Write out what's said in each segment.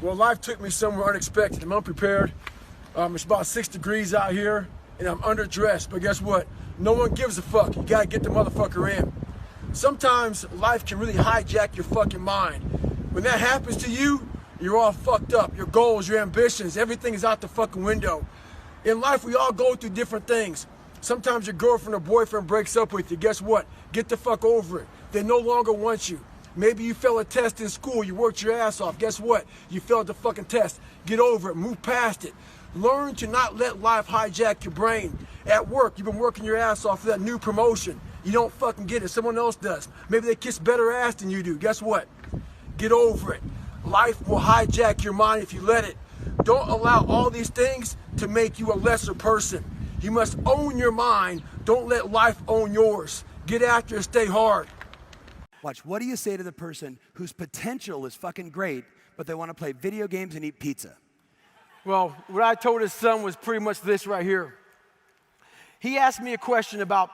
Well, life took me somewhere unexpected. I'm unprepared. It's about 6 degrees out here, and I'm underdressed. But guess what? No one gives a fuck. You gotta get the motherfucker in. Sometimes life can really hijack your fucking mind. When that happens to you, you're all fucked up. Your goals, your ambitions, everything is out the fucking window. In life, we all go through different things. Sometimes your girlfriend or boyfriend breaks up with you. Guess what? Get the fuck over it. They no longer want you. Maybe you failed a test in school. You worked your ass off. Guess what? You failed the fucking test. Get over it. Move past it. Learn to not let life hijack your brain. At work, you've been working your ass off for that new promotion. You don't fucking get it. Someone else does. Maybe they kiss better ass than you do. Guess what? Get over it. Life will hijack your mind if you let it. Don't allow all these things to make you a lesser person. You must own your mind. Don't let life own yours. Get after it. Stay hard. Watch, what do you say to the person whose potential is fucking great, but they want to play video games and eat pizza? Well, what I told his son was pretty much this right here. He asked me a question about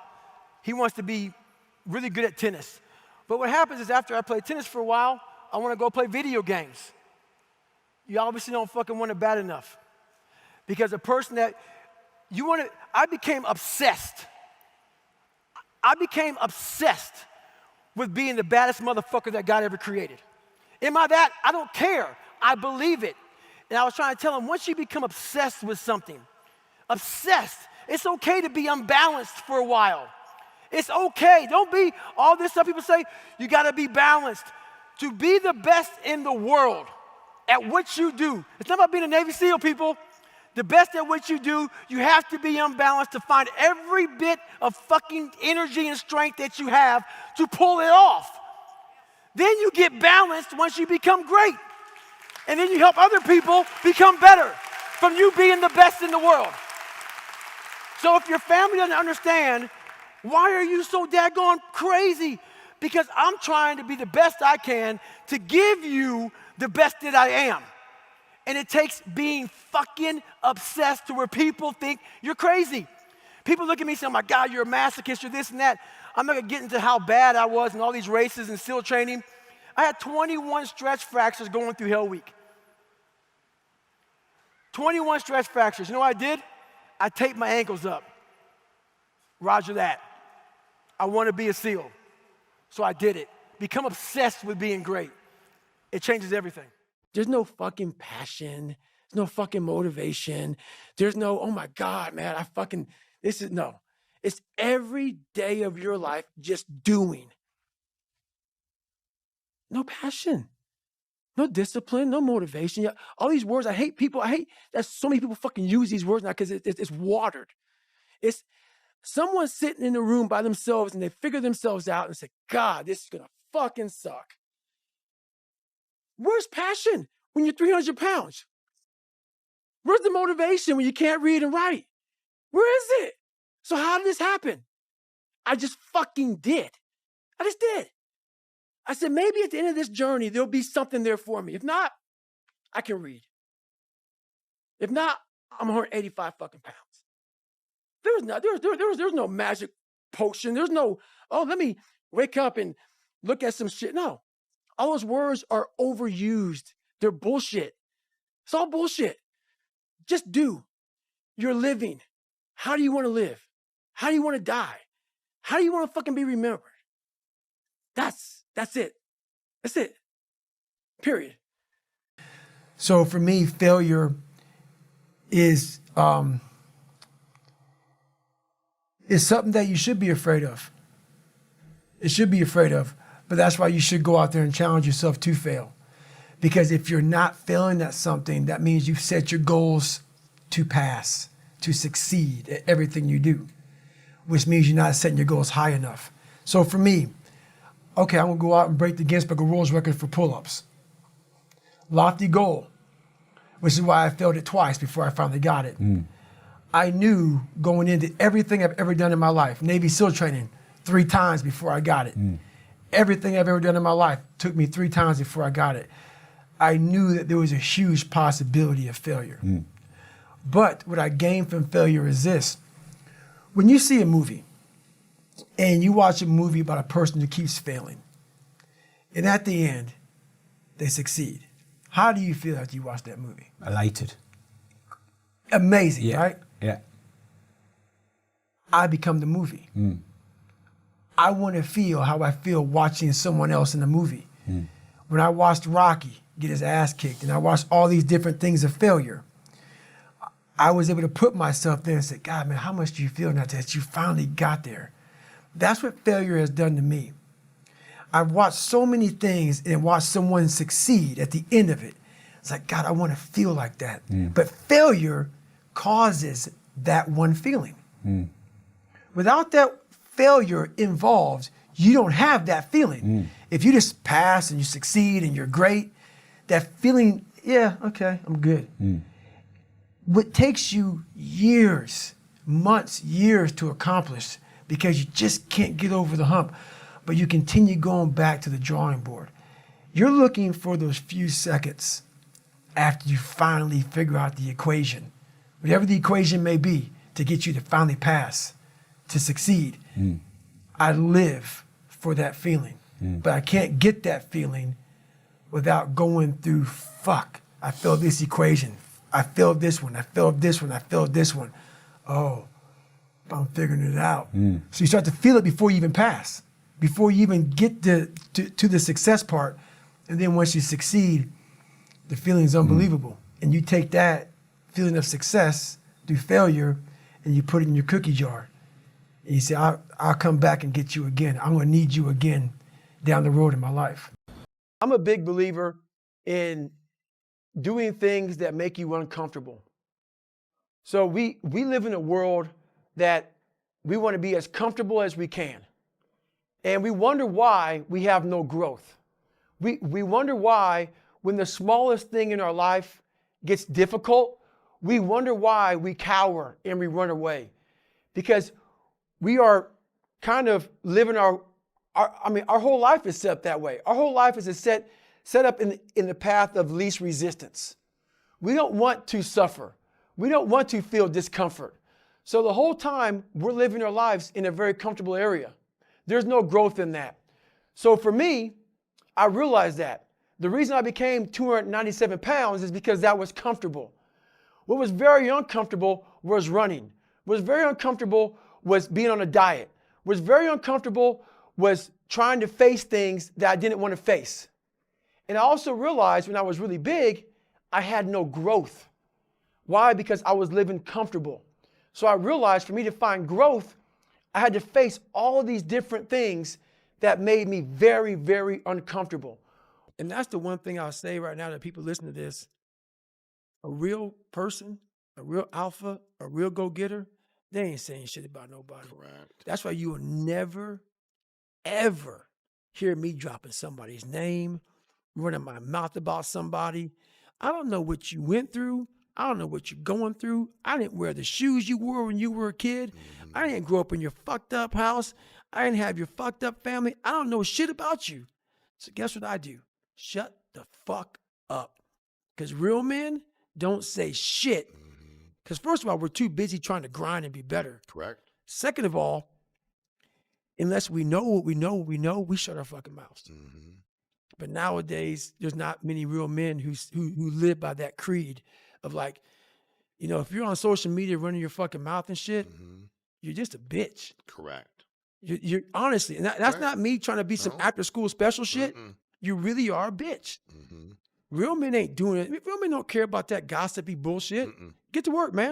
he wants to be really good at tennis. But what happens is after I play tennis for a while, I want to go play video games. You obviously don't fucking want it bad enough. Because a person that you want to, I became obsessed. I became obsessed with being the baddest motherfucker that God ever created. Am I that? I don't care. I believe it. And I was trying to tell him, once you become obsessed with something, obsessed, it's okay to be unbalanced for a while. It's okay. Don't be all this stuff people say, you got to be balanced. To be the best in the world at what you do, it's not about being a Navy SEAL, people. The best at what you do, you have to be unbalanced to find every bit of fucking energy and strength that you have to pull it off. Then you get balanced once you become great. And then you help other people become better from you being the best in the world. So if your family doesn't understand, why are you so daggone crazy? Because I'm trying to be the best I can to give you the best that I am. And it takes being fucking obsessed to where people think you're crazy. People look at me and say, oh my God, you're a masochist, you're this and that. I'm not gonna get into how bad I was in all these races and SEAL training. I had 21 stretch fractures going through Hell Week. 21 stretch fractures. You know what I did? I taped my ankles up. Roger that. I want to be a SEAL. So I did it. Become obsessed with being great. It changes everything. There's no fucking passion. There's no fucking motivation. There's no, oh my God, man, no. It's every day of your life just doing. No passion. No discipline, no motivation. Yeah, all these words, I hate that so many people fucking use these words now because it's watered. It's someone sitting in the room by themselves and they figure themselves out and say, God, this is gonna fucking suck. Where's passion when you're 300 pounds? Where's the motivation when you can't read and write? Where is it? So how did this happen? I just fucking did. I just did. I said, maybe at the end of this journey, there'll be something there for me. If not, I can read. If not, I'm 185 fucking pounds. There's no magic potion. There's no, oh, let me wake up and look at some shit. No. All those words are overused. They're bullshit. It's all bullshit. Just do. You're living. How do you want to live? How do you want to die? How do you want to fucking be remembered? That's it. That's it. Period. So for me, failure is something that you should be afraid of. It should be afraid of, but that's why you should go out there and challenge yourself to fail. Because if you're not failing at something, that means you've set your goals to pass, to succeed at everything you do, which means you're not setting your goals high enough. So for me, okay, I'm gonna go out and break the Guinness Book of World Records for pull-ups. Lofty goal, which is why I failed it twice before I finally got it. I knew going into everything I've ever done in my life, Navy SEAL training 3 times before I got it. Everything I've ever done in my life took me 3 times before I got it. I knew that there was a huge possibility of failure. But what I gained from failure is this. When you see a movie and you watch a movie about a person who keeps failing, and at the end, they succeed. How do you feel after you watch that movie? Elated. Amazing, Yeah. right? Yeah. I become the movie. I want to feel how I feel watching someone else in the movie. When I watched Rocky get his ass kicked and I watched all these different things of failure, I was able to put myself there and say, God, man, how much do you feel now that you finally got there? That's what failure has done to me. I've watched so many things and watched someone succeed at the end of it. It's like, God, I want to feel like that. But failure causes that one feeling. Without that failure involved, you don't have that feeling. If you just pass and you succeed and you're great, that feeling, yeah, okay, I'm good. What takes you years, months, years to accomplish because you just can't get over the hump, but you continue going back to the drawing board. You're looking for those few seconds after you finally figure out the equation, whatever the equation may be, to get you to finally pass, to succeed. I live for that feeling, but I can't get that feeling without going through, fuck, I failed this equation. I failed this one, I failed this one, I failed this one. Oh, I'm figuring it out. So you start to feel it before you even pass, before you even get to the success part. And then once you succeed, the feeling is unbelievable. And you take that feeling of success through failure and you put it in your cookie jar. And you say, I'll come back and get you again. I'm gonna need you again down the road in my life. I'm a big believer in doing things that make you uncomfortable. So we live in a world that we want to be as comfortable as we can. And we wonder why we have no growth. We wonder why when the smallest thing in our life gets difficult, we wonder why we cower and we run away. Because we are kind of living our whole life is set up that way. Our whole life is set up in the path of least resistance. We don't want to suffer. We don't want to feel discomfort. So the whole time we're living our lives in a very comfortable area. There's no growth in that. So for me, I realized that. The reason I became 297 pounds is because that was comfortable. What was very uncomfortable was running. What was very uncomfortable was being on a diet. What was very uncomfortable was trying to face things that I didn't want to face. And I also realized when I was really big, I had no growth. Why? Because I was living comfortable. So I realized for me to find growth, I had to face all of these different things that made me very, very uncomfortable. And that's the one thing I'll say right now to people listening to this. A real person, a real alpha, a real go-getter, they ain't saying shit about nobody. Correct. That's why you will never, ever hear me dropping somebody's name, running my mouth about somebody. I don't know what you went through. I don't know what you're going through. I didn't wear the shoes you wore when you were a kid. I didn't grow up in your fucked up house. I didn't have your fucked up family. I don't know shit about you. So guess what I do? Shut the fuck up. Because real men don't say shit. Because first of all, we're too busy trying to grind and be better. Correct. Second of all, unless we know what we know, we shut our fucking mouths. But nowadays, there's not many real men who live by that creed of like, you know, if you're on social media running your fucking mouth and shit, you're just a bitch. Correct. You're honestly, and that's not me trying to be some after school special shit. You really are a bitch. Real men ain't doing it. Real men don't care about that gossipy bullshit. Get to work, man.